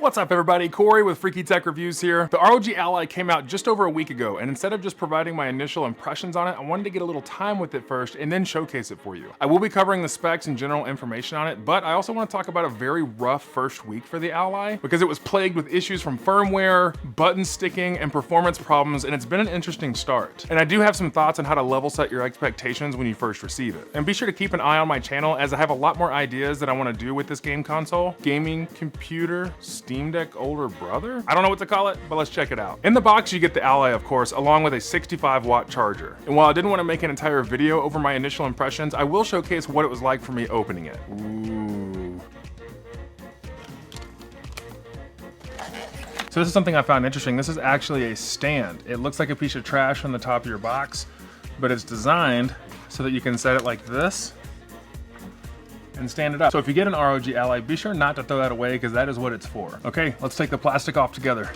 What's up everybody, Corey with Freaky Tech Reviews here. The ROG Ally came out just over a week ago, and instead of just providing my initial impressions on it, I wanted to get a little time with it first and then showcase it for you. I will be covering the specs and general information on it, but I also want to talk about a very rough first week for the Ally because it was plagued with issues from firmware, button sticking, and performance problems, and it's been an interesting start. And I do have some thoughts on how to level set your expectations when you first receive it. And be sure to keep an eye on my channel as I have a lot more ideas that I want to do with this game console. Gaming computer, Steam Deck older brother? I don't know what to call it, but let's check it out. In the box, you get the Ally, of course, along with a 65-watt charger. And while I didn't want to make an entire video over my initial impressions, I will showcase what it was like for me opening it. Ooh. So this is something I found interesting. This is actually a stand. It looks like a piece of trash on the top of your box, but it's designed so that you can set it like this and stand it up. So if you get an ROG Ally, be sure not to throw that away because that is what it's for. Okay, let's take the plastic off together.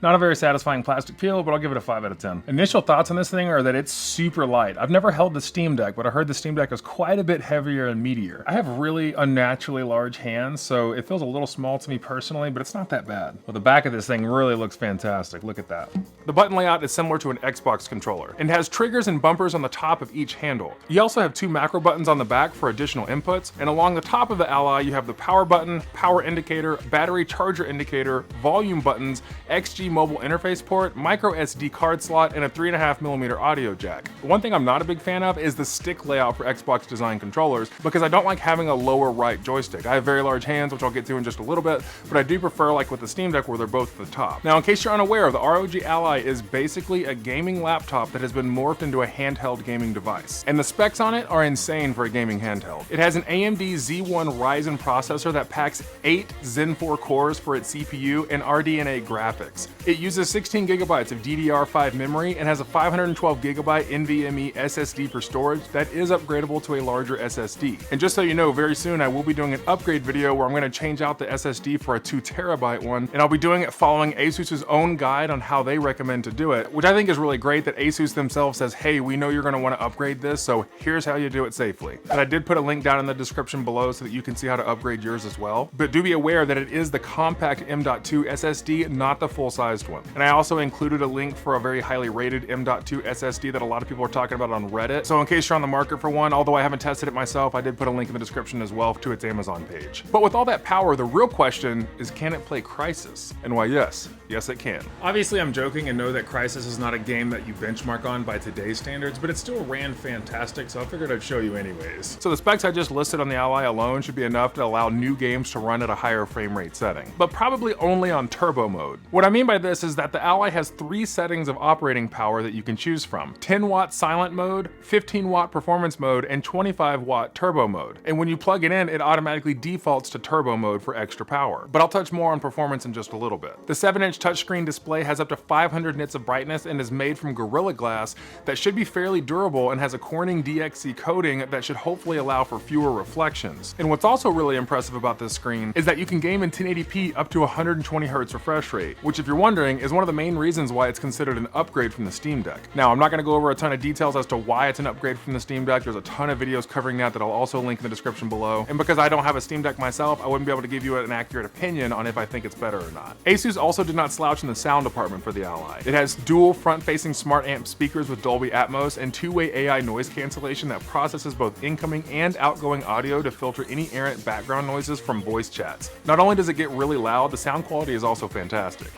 Not a very satisfying plastic peel, but I'll give it a 5 out of 10. Initial thoughts on this thing are that it's super light. I've never held the Steam Deck, but I heard the Steam Deck is quite a bit heavier and meatier. I have really unnaturally large hands, so it feels a little small to me personally, but it's not that bad. Well, the back of this thing really looks fantastic. Look at that. The button layout is similar to an Xbox controller and has triggers and bumpers on the top of each handle. You also have 2 macro buttons on the back for additional inputs, and along the top of the Ally, you have the power button, power indicator, battery charger indicator, volume buttons, XG mobile interface port, micro SD card slot, and a 3.5mm audio jack. One thing I'm not a big fan of is the stick layout for Xbox design controllers because I don't like having a lower right joystick. I have very large hands, which I'll get to in just a little bit, but I do prefer like with the Steam Deck where they're both at the top. Now, in case you're unaware, the ROG Ally is basically a gaming laptop that has been morphed into a handheld gaming device. And the specs on it are insane for a gaming handheld. It has an AMD Z1 Ryzen processor that packs 8 Zen 4 cores for its CPU and RDNA graphics. It uses 16 gigabytes of DDR5 memory and has a 512 gigabyte NVMe SSD for storage that is upgradable to a larger SSD. And just so you know, very soon I will be doing an upgrade video where I'm going to change out the SSD for a 2 terabyte one, and I'll be doing it following Asus's own guide on how they recommend to do it, which I think is really great that Asus themselves says, hey, we know you're going to want to upgrade this, so here's how you do it safely. And I did put a link down in the description below so that you can see how to upgrade yours as well. But do be aware that it is the compact M.2 SSD, not the full-sized one. And I also included a link for a very highly rated M.2 SSD that a lot of people are talking about on Reddit. So in case you're on the market for one, although I haven't tested it myself, I did put a link in the description as well to its Amazon page. But with all that power, the real question is, can it play Crysis? And why, yes it can. Obviously I'm joking and know that Crysis is not a game that you benchmark on by today's standards, but it still ran fantastic, so I figured I'd show you anyways. So the specs I just listed on the Ally alone should be enough to allow new games to run at a higher frame rate setting, but probably only on turbo mode. What I mean by this is that the Ally has 3 settings of operating power that you can choose from: 10-watt silent mode, 15-watt performance mode, and 25-watt turbo mode. And when you plug it in, it automatically defaults to turbo mode for extra power. But I'll touch more on performance in just a little bit. The 7-inch touchscreen display has up to 500 nits of brightness and is made from Gorilla Glass that should be fairly durable and has a Corning DXC coating that should hopefully allow for fewer reflections. And what's also really impressive about this screen is that you can game in 1080p up to 120 Hz refresh rate, which, if you're wondering, is one of the main reasons why it's considered an upgrade from the Steam Deck. Now, I'm not going to go over a ton of details as to why it's an upgrade from the Steam Deck. There's a ton of videos covering that I'll also link in the description below. And because I don't have a Steam Deck myself, I wouldn't be able to give you an accurate opinion on if I think it's better or not. Asus also did not slouch in the sound department for the Ally. It has dual front-facing smart amp speakers with Dolby Atmos and 2-way AI noise cancellation that processes both incoming and outgoing audio to filter any errant background noises from voice chats. Not only does it get really loud, the sound quality is also fantastic.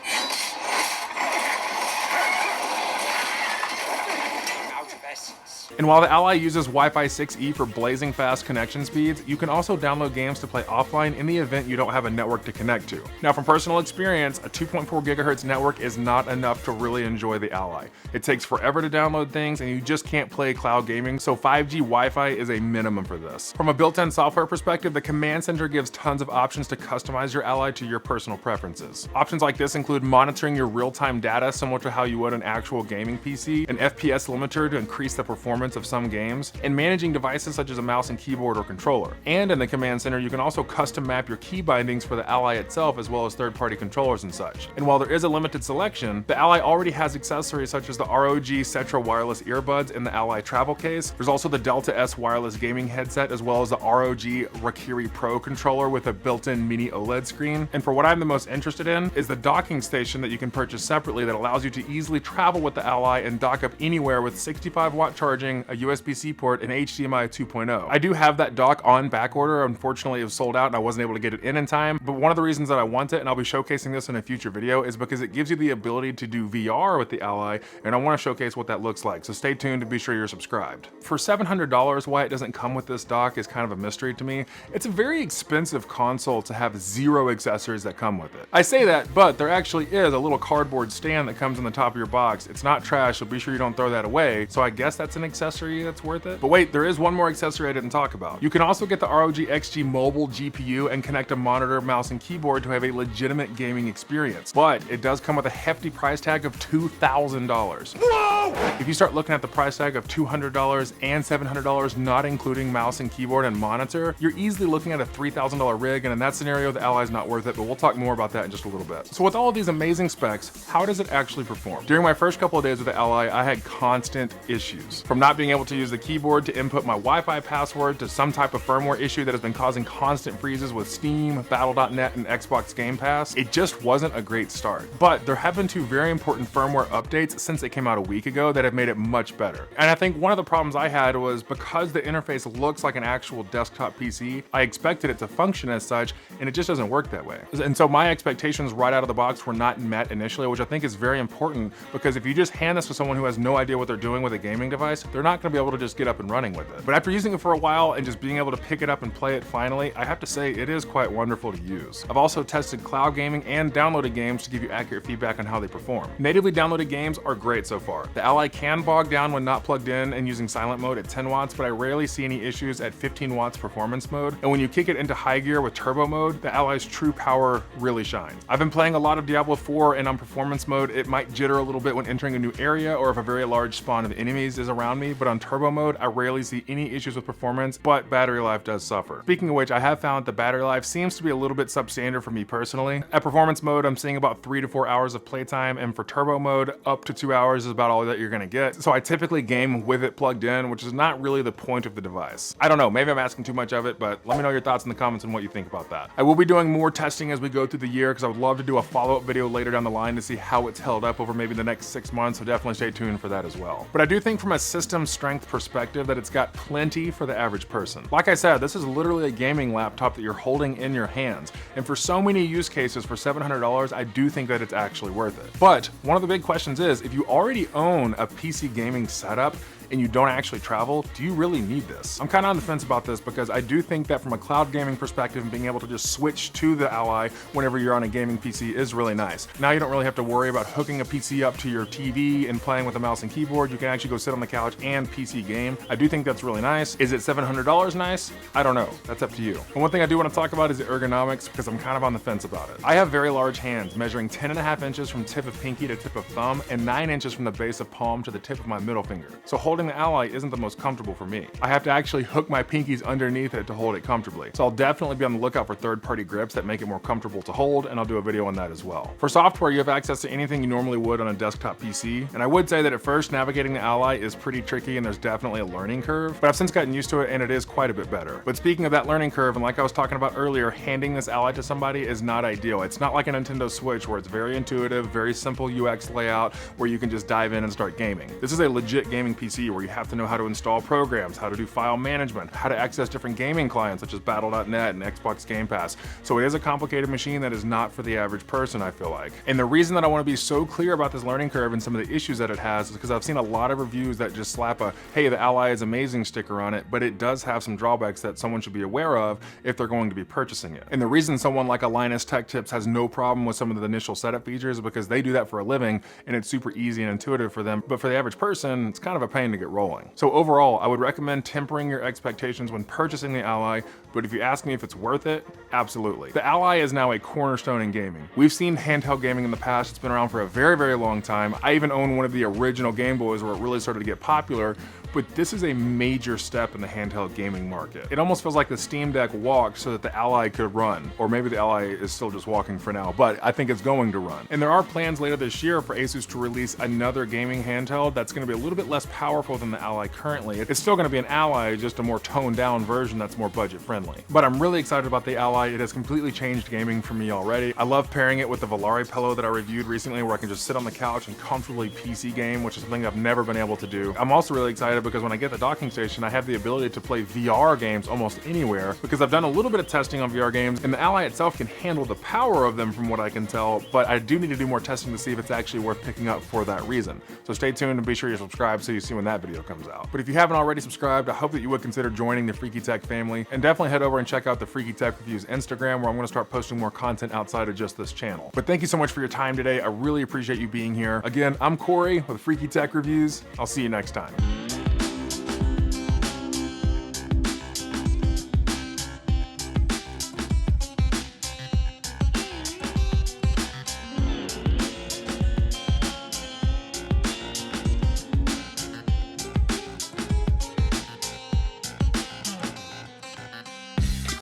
And while the Ally uses Wi-Fi 6E for blazing fast connection speeds, you can also download games to play offline in the event you don't have a network to connect to. Now, from personal experience, a 2.4 GHz network is not enough to really enjoy the Ally. It takes forever to download things and you just can't play cloud gaming, so 5G Wi-Fi is a minimum for this. From a built-in software perspective, the Command Center gives tons of options to customize your Ally to your personal preferences. Options like this include monitoring your real-time data similar to how you would an actual gaming PC, an FPS limiter to increase the performance performance of some games, and managing devices such as a mouse and keyboard or controller. And in the command center, you can also custom map your key bindings for the Ally itself as well as third-party controllers and such. And while there is a limited selection, the Ally already has accessories such as the ROG Cetra wireless earbuds in the Ally travel case. There's also the Delta S wireless gaming headset as well as the ROG Rakiri Pro controller with a built-in mini OLED screen. And for what I'm the most interested in is the docking station that you can purchase separately that allows you to easily travel with the Ally and dock up anywhere with 65-watt charging, a USB-C port, and HDMI 2.0. I do have that dock on back order. Unfortunately, it was sold out and I wasn't able to get it in time. But one of the reasons that I want it, and I'll be showcasing this in a future video, is because it gives you the ability to do VR with the Ally, and I want to showcase what that looks like. So stay tuned to be sure you're subscribed. For $700, why it doesn't come with this dock is kind of a mystery to me. It's a very expensive console to have 0 accessories that come with it. I say that, but there actually is a little cardboard stand that comes on the top of your box. It's not trash, so be sure you don't throw that away. So I guess that's an accessory that's worth it. But wait, there is one more accessory I didn't talk about. You can also get the ROG XG mobile GPU and connect a monitor, mouse, and keyboard to have a legitimate gaming experience. But it does come with a hefty price tag of $2,000. Whoa! If you start looking at the price tag of $200 and $700, not including mouse and keyboard and monitor, you're easily looking at a $3,000 rig, and in that scenario, the Ally's not worth it, but we'll talk more about that in just a little bit. So with all of these amazing specs, how does it actually perform? During my first couple of days with the Ally, I had constant issues. From not being able to use the keyboard to input my Wi-Fi password to some type of firmware issue that has been causing constant freezes with Steam, Battle.net, and Xbox Game Pass. It just wasn't a great start. But there have been 2 very important firmware updates since it came out a week ago that have made it much better. And I think one of the problems I had was because the interface looks like an actual desktop PC, I expected it to function as such, and it just doesn't work that way. And so my expectations right out of the box were not met initially, which I think is very important, because if you just hand this to someone who has no idea what they're doing with a gaming device, they're not gonna be able to just get up and running with it. But after using it for a while and just being able to pick it up and play it finally, I have to say it is quite wonderful to use. I've also tested cloud gaming and downloaded games to give you accurate feedback on how they perform. Natively downloaded games are great so far. The Ally can bog down when not plugged in and using silent mode at 10 watts, but I rarely see any issues at 15 watts performance mode. And when you kick it into high gear with turbo mode, the Ally's true power really shines. I've been playing a lot of Diablo 4, and on performance mode, it might jitter a little bit when entering a new area or if a very large spawn of enemies is around me, but on turbo mode, I rarely see any issues with performance, but battery life does suffer. Speaking of which, I have found that the battery life seems to be a little bit substandard for me personally. At performance mode, I'm seeing about 3 to 4 hours of playtime, and for turbo mode, up to 2 hours is about all that you're gonna get. So I typically game with it plugged in, which is not really the point of the device. I don't know, maybe I'm asking too much of it, but let me know your thoughts in the comments on what you think about that. I will be doing more testing as we go through the year, because I would love to do a follow-up video later down the line to see how it's held up over maybe the next 6 months, so definitely stay tuned for that as well. But I do think from a system strength perspective that it's got plenty for the average person. Like I said, this is literally a gaming laptop that you're holding in your hands, and for so many use cases for $700, I do think that it's actually worth it. But one of the big questions is, if you already own a PC gaming setup and you don't actually travel, do you really need this? I'm kind of on the fence about this, because I do think that from a cloud gaming perspective and being able to just switch to the Ally whenever you're on a gaming PC is really nice. Now you don't really have to worry about hooking a PC up to your TV and playing with a mouse and keyboard. You can actually go sit on the couch and PC game. I do think that's really nice. Is it $700 nice? I don't know. That's up to you. And one thing I do want to talk about is the ergonomics, because I'm kind of on the fence about it. I have very large hands, measuring 10.5 inches from tip of pinky to tip of thumb and 9 inches from the base of palm to the tip of my middle finger. So holding the Ally isn't the most comfortable for me. I have to actually hook my pinkies underneath it to hold it comfortably. So I'll definitely be on the lookout for third-party grips that make it more comfortable to hold, and I'll do a video on that as well. For software, you have access to anything you normally would on a desktop PC, and I would say that at first navigating the Ally is pretty tricky and there's definitely a learning curve, but I've since gotten used to it and it is quite a bit better. But speaking of that learning curve, and like I was talking about earlier, handing this Ally to somebody is not ideal. It's not like a Nintendo Switch where it's very intuitive, very simple UX layout where you can just dive in and start gaming. This is a legit gaming PC where you have to know how to install programs, how to do file management, how to access different gaming clients such as Battle.net and Xbox Game Pass. So it is a complicated machine that is not for the average person, I feel like. And the reason that I want to be so clear about this learning curve and some of the issues that it has is because I've seen a lot of reviews that just slap a, hey, the Ally is amazing sticker on it, but it does have some drawbacks that someone should be aware of if they're going to be purchasing it. And the reason someone like Linus Tech Tips has no problem with some of the initial setup features is because they do that for a living and it's super easy and intuitive for them, but for the average person, it's kind of a pain to get rolling. So overall, I would recommend tempering your expectations when purchasing the Ally, but if you ask me if it's worth it, absolutely. The Ally is now a cornerstone in gaming. We've seen handheld gaming in the past. It's been around for a very, very long time. I even own one of the original Game Boys where it really started to get popular, but this is a major step in the handheld gaming market. It almost feels like the Steam Deck walked so that the Ally could run, or maybe the Ally is still just walking for now, but I think it's going to run. And there are plans later this year for Asus to release another gaming handheld that's going to be a little bit less powerful than the Ally currently. It's still going to be an Ally, just a more toned down version that's more budget friendly. But I'm really excited about the Ally. It has completely changed gaming for me already. I love pairing it with the Volare pillow that I reviewed recently, where I can just sit on the couch and comfortably PC game, which is something I've never been able to do. I'm also really excited because when I get the docking station, I have the ability to play VR games almost anywhere, because I've done a little bit of testing on VR games, and the Ally itself can handle the power of them from what I can tell, but I do need to do more testing to see if it's actually worth picking up for that reason. So stay tuned and be sure you're subscribed so you see when that video comes out. But if you haven't already subscribed, I hope that you would consider joining the Freaky Tech family, and definitely head over and check out the Freaky Tech Reviews Instagram, where I'm going to start posting more content outside of just this channel. But thank you so much for your time today. I really appreciate you being here. Again, I'm Corey with Freaky Tech Reviews. I'll see you next time.